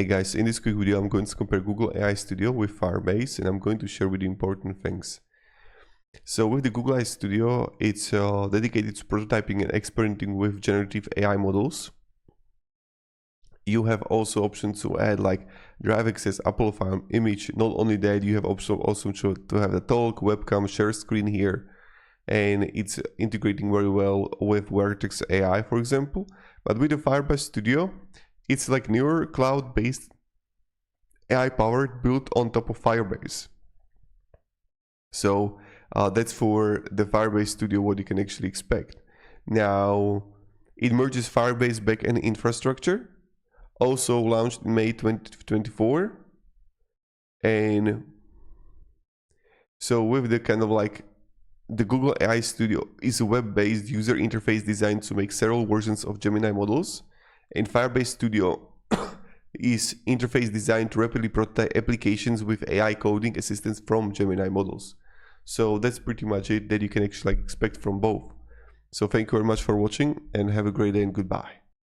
Hey guys, in this quick video I'm going to compare Google AI Studio with Firebase, and I'm going to share with you important things. So with the Google AI Studio, it's dedicated to prototyping and experimenting with generative AI models. You have also options to add like drive access, Apple file, image. Not only that, you have also to have the talk, webcam, share screen here, and it's integrating very well with Vertex AI, for example. But with the Firebase Studio, it's like newer cloud-based AI-powered built on top of Firebase. So that's for the Firebase Studio what you can actually expect. Now, it merges Firebase backend infrastructure, also launched in May 2024. And so with the kind of like the Google AI Studio is a web-based user interface designed to make several versions of Gemini models. And Firebase Studio is interface designed to rapidly prototype applications with AI coding assistance from Gemini models. So that's pretty much it that you can actually expect from both. So thank you very much for watching and have a great day and goodbye.